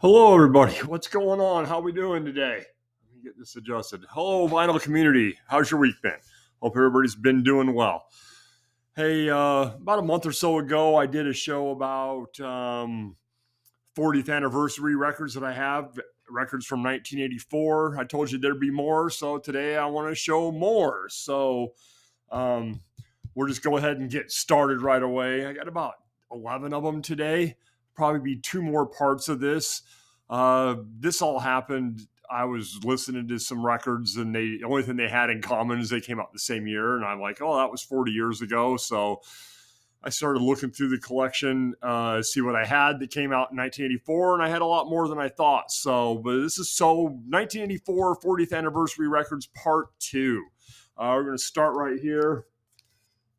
Hello, everybody. What's going on? How we doing today? Let me get this adjusted. Hello, vinyl community. How's your week been? Hope everybody's been doing well. Hey, about a month or so ago, I did a show about 40th anniversary records that I have, records from 1984. I told you there'd be more, so today I want to show more. So um, we'll just go ahead and get started right away. I got about 11 of them today. Probably be two more parts of this. This all happened. I was listening to some records, and the only thing they had in common is they came out the same year. And I'm like, oh, that was 40 years ago. So I started looking through the collection, see what I had that came out in 1984, and I had a lot more than I thought. So, but this is 1984 40th anniversary records part 2. We're going to start right here.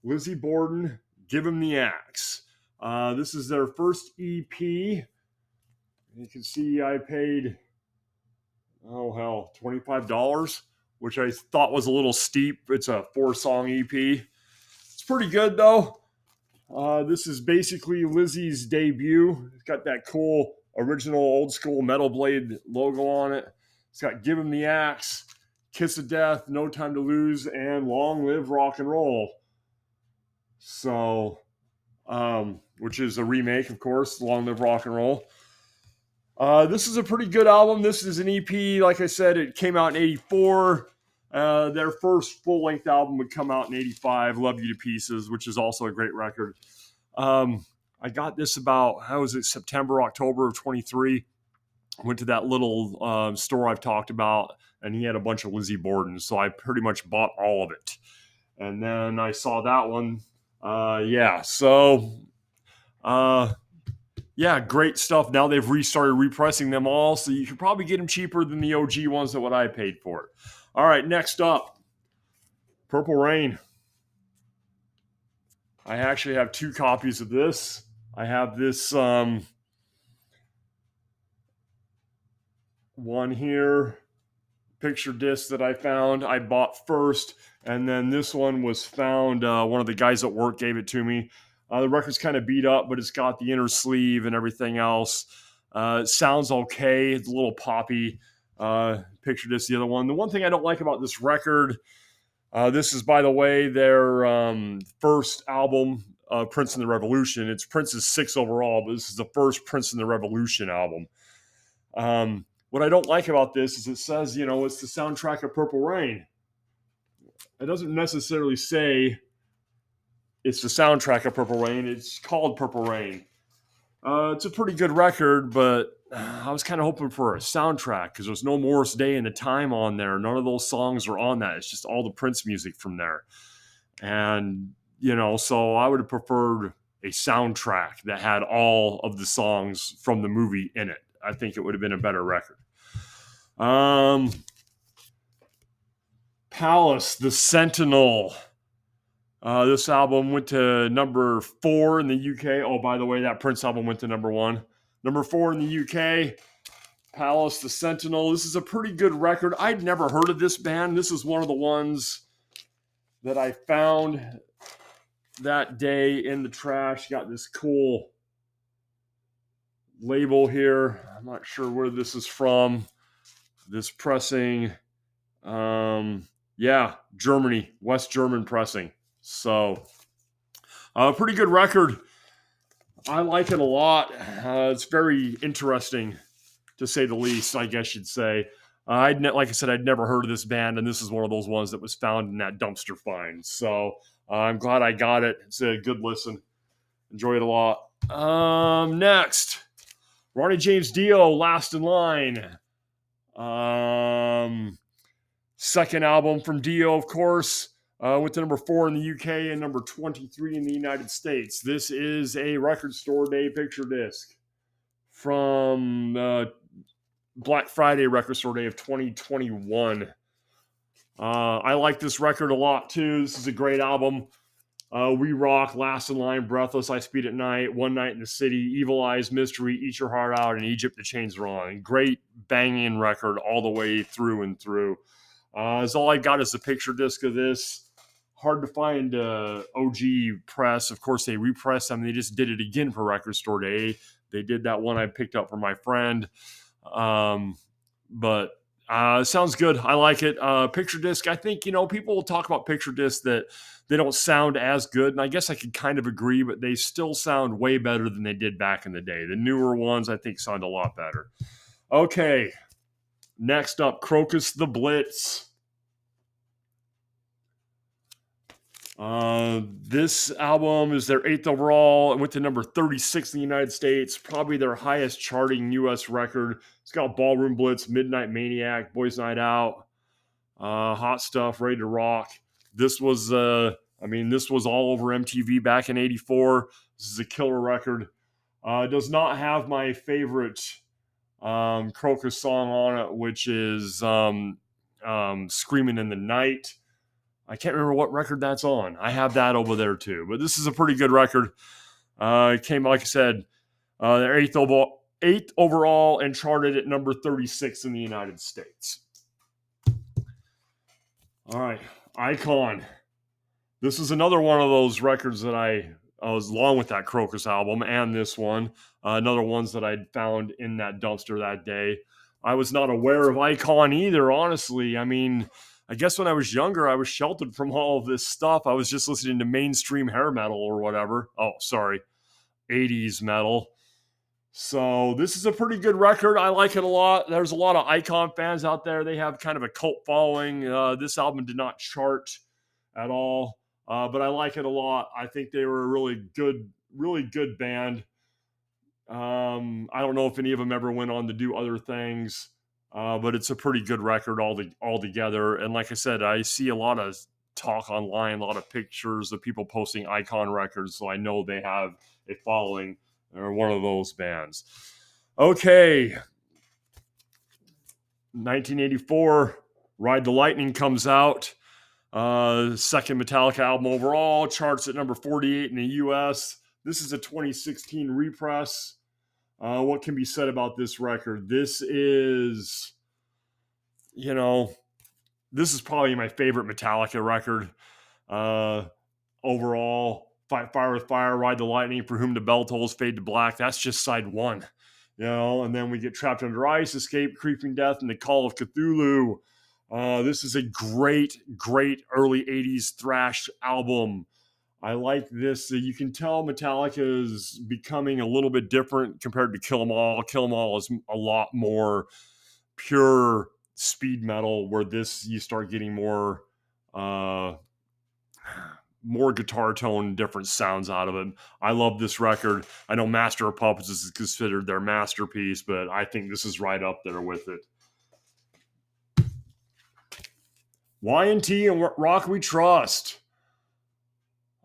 Lizzie Borden, Give 'Em the Axe. This is their first EP. You can see I paid, $25, which I thought was a little steep. It's a 4-song EP. It's pretty good, though. This is basically Lizzie's debut. It's got that cool original old school Metal Blade logo on it. It's got Give 'Em the Axe, Kiss of Death, No Time to Lose, and Long Live Rock and Roll. So, which is a remake, of course, Long Live Rock and Roll. This is a pretty good album. This is an EP. Like I said, it came out in 84. Their first full-length album would come out in 85, Love You to Pieces, which is also a great record. I got this about, September, October of 23. Went to that little store I've talked about, and he had a bunch of Lizzie Borden, so I pretty much bought all of it. And then I saw that one. Great stuff. Now they've restarted repressing them all, so you can probably get them cheaper than the OG ones that what I paid for it. All right, next up, Purple Rain. I actually have 2 copies of this. I have this one here, picture disc that I found. I bought first, and then this one was found. One of the guys at work gave it to me. The record's kind of beat up, but it's got the inner sleeve and everything else. It sounds okay. It's a little poppy. Picture disc, the other one. The one thing I don't like about this record, this is, by the way, their first album, Prince and the Revolution. It's Prince's 6th overall, but this is the first Prince and the Revolution album. What I don't like about this is it says, it's the soundtrack of Purple Rain. It doesn't necessarily say it's the soundtrack of Purple Rain. It's called Purple Rain. It's a pretty good record, but I was kind of hoping for a soundtrack because there's no Morris Day and the Time on there. None of those songs are on that. It's just all the Prince music from there. And, so I would have preferred a soundtrack that had all of the songs from the movie in it. I think it would have been a better record. Palace, The Sentinel. This album went to number 4 in the UK. Oh, by the way, that Prince album went to number 1. Number 4 in the UK. Palace, The Sentinel. This is a pretty good record. I'd never heard of this band. This is one of the ones that I found that day in the trash. Got this cool label here. I'm not sure where this is from. This pressing. Germany. West German pressing. So, pretty good record. I like it a lot. It's very interesting, to say the least, I guess you'd say. Like I said, I'd never heard of this band, and this is one of those ones that was found in that dumpster find. So, I'm glad I got it. It's a good listen. Enjoy it a lot. Next, Ronnie James Dio, Last in Line. Second album from Dio, of course. Went to number 4 in the UK and number 23 in the United States. This is a Record Store Day picture disc from Black Friday Record Store Day of 2021. I like this record a lot, too. This is a great album. We Rock, Last in Line, Breathless, I Speed at Night, One Night in the City, Evil Eyes, Mystery, Eat Your Heart Out, and Egypt, the Chains Are On. Great banging record all the way through and through. So all I got is a picture disc of this. Hard to find OG press. Of course, they repressed them. They just did it again for Record Store Day. They did that one I picked up from my friend. But sounds good. I like it. Picture disc, I think, people will talk about picture disc that they don't sound as good. And I guess I could kind of agree, but they still sound way better than they did back in the day. The newer ones, I think, sound a lot better. Okay. Next up, Crocus the Blitz. This album is their 8th overall. It went to number 36 in the United States, probably their highest charting U.S. record. It's got Ballroom Blitz, Midnight Maniac, Boys Night Out, Hot Stuff, Ready to Rock. This was, this was all over MTV back in '84. This is a killer record. It does not have my favorite Crocus song on it, which is Screaming in the Night. I can't remember what record that's on. I have that over there too. But this is a pretty good record. It came, like I said, their 8th overall and charted at number 36 in the United States. All right, Icon. This is another one of those records that I was along with that Crocus album and this one. Another ones that I'd found in that dumpster that day. I was not aware of Icon either, honestly. I mean, I guess when I was younger, I was sheltered from all of this stuff. I was just listening to mainstream hair metal or whatever. Oh, sorry, 80s metal. So this is a pretty good record. I like it a lot. There's a lot of Icon fans out there. They have kind of a cult following. This album did not chart at all, but I like it a lot. I think they were a really good band. I don't know if any of them ever went on to do other things. But it's a pretty good record altogether. And like I said, I see a lot of talk online, a lot of pictures of people posting Icon records, so I know they have a following. They're one of those bands. Okay. 1984, Ride the Lightning comes out. Second Metallica album overall, charts at number 48 in the US. This is a 2016 repress. What can be said about this record? This is probably my favorite Metallica record. Overall, Fight Fire with Fire, Ride the Lightning, For Whom the Bell Tolls, Fade to Black. That's just side one. And then we get Trapped Under Ice, Escape, Creeping Death, and The Call of Cthulhu. This is a great early 80s thrash album. I like this. You can tell Metallica is becoming a little bit different compared to Kill 'Em All. Kill 'Em All is a lot more pure speed metal, where this you start getting more guitar tone, different sounds out of it. I love this record. I know Master of Puppets is considered their masterpiece, but I think this is right up there with it. Y&T and Rock We Trust.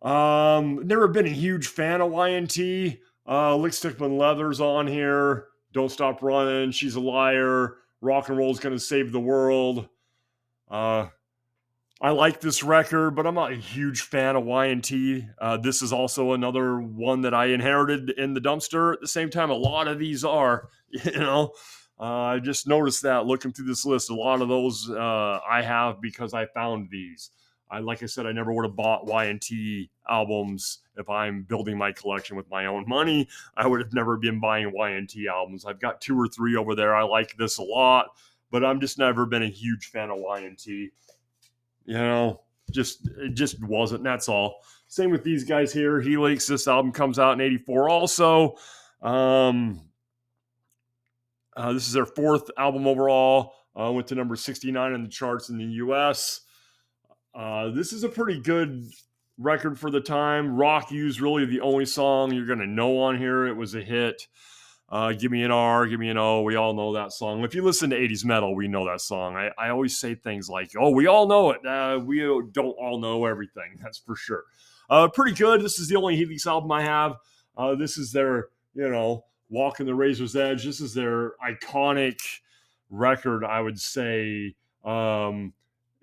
Never been a huge fan of Y&T. Lick Stickman Leather's on here. Don't Stop Running. She's a Liar. Rock and Roll's Gonna Save the World. I like this record, but I'm not a huge fan of Y&T. This is also another one that I inherited in the dumpster. At the same time, a lot of these are, I just noticed that looking through this list. A lot of those I have because I found these. Like I said, I never would have bought Y&T albums if I'm building my collection with my own money. I would have never been buying Y&T albums. I've got 2 or 3 over there. I like this a lot, but I'm just never been a huge fan of Y&T. It just wasn't. That's all. Same with these guys here. Helix. This album comes out in '84. Also, this is their 4th album overall. Went to number 69 in the charts in the U.S. This is a pretty good record for the time. Rock You's really the only song you're going to know on here. It was a hit. Give Me an R, Give Me an O. We all know that song. If you listen to 80s metal, we know that song. I always say things like, oh, we all know it. We don't all know everything. That's for sure. Pretty good. This is the only Helix album I have. This is their, Walking the Razor's Edge. This is their iconic record, I would say.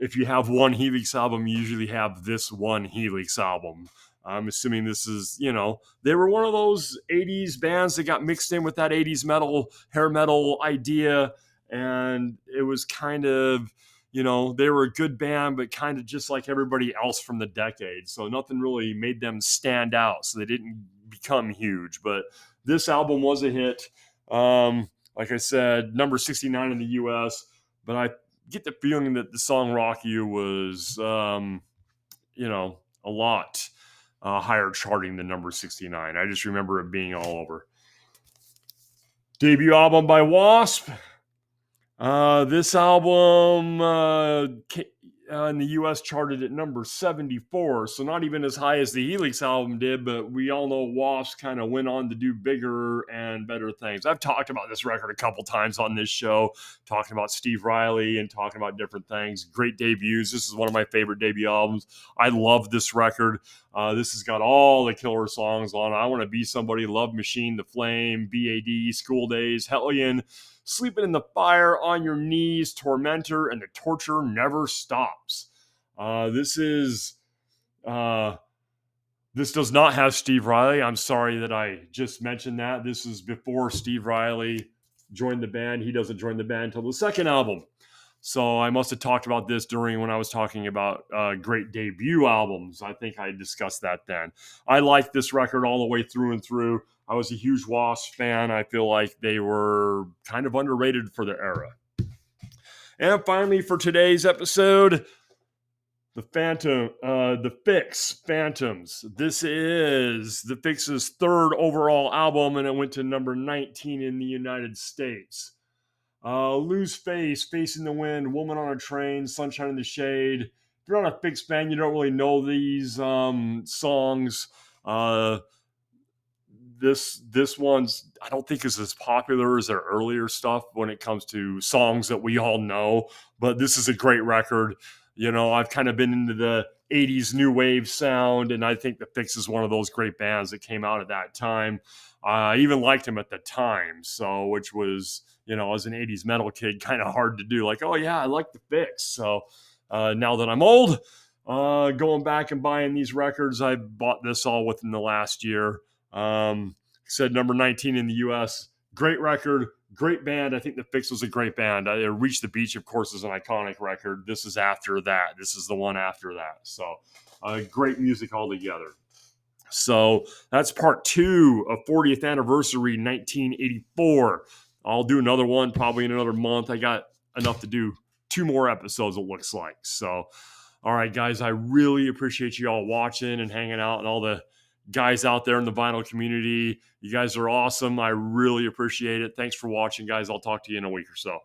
If you have one Helix album, you usually have this one Helix album. I'm assuming this is, they were one of those 80s bands that got mixed in with that 80s metal, hair metal idea. And it was kind of, they were a good band, but kind of just like everybody else from the decade. So nothing really made them stand out. So they didn't become huge. But This album was a hit. Like I said, number 69 in the US, but I get the feeling that the song Rock You was, a lot higher charting than number 69. I just remember it being all over. Debut album by Wasp. This album in the US charted at number 74, so not even as high as the Helix album did, but we all know Wasp kind of went on to do bigger and better things. I've talked about this record a couple times on this show, talking about Steve Riley and talking about different things. Great debuts. This is one of my favorite debut albums. I love this record. This has got all the killer songs on it. I Want to Be Somebody, Love Machine, The Flame, BAD, School Days, Hellion, Sleeping in the Fire, On Your Knees, Tormentor, and The Torture Never Stops. This does not have Steve Riley. I'm sorry that I just mentioned that. This is before Steve Riley joined the band. He doesn't join the band until the second album. So I must have talked about this when I was talking about great debut albums. I think I discussed that then. I like this record all the way through and through. I was a huge Wasp fan. I feel like they were kind of underrated for their era. And finally, for today's episode, The Fix, Phantoms. This is The Fix's third overall album, and it went to number 19 in the United States. Lose Face, Facing the Wind, Woman on a Train, Sunshine in the Shade. If you're not a Fix fan, you don't really know these songs. This one's, I don't think, is as popular as their earlier stuff when it comes to songs that we all know, but this is a great record. I've kind of been into the 80s new wave sound, and I think The Fix is one of those great bands that came out at that time. I even liked them at the time, which was, as an 80s metal kid, kind of hard to do. Like, oh yeah, I like The Fix. So now that I'm old, going back and buying these records, I bought this all within the last year. Said number 19 in the US. Great record, great band. I think The Fix was a great band. Reach the Beach, of course, is an iconic record. This is after that. This is the one after that. So great music altogether. So that's part 2 of 40th anniversary 1984. I'll do another one probably in another month. I got enough to do 2 more episodes, it looks like. So, all right, guys, I really appreciate you all watching and hanging out, and all the guys out there in the vinyl community. You guys are awesome. I really appreciate it. Thanks for watching, guys. I'll talk to you in a week or so.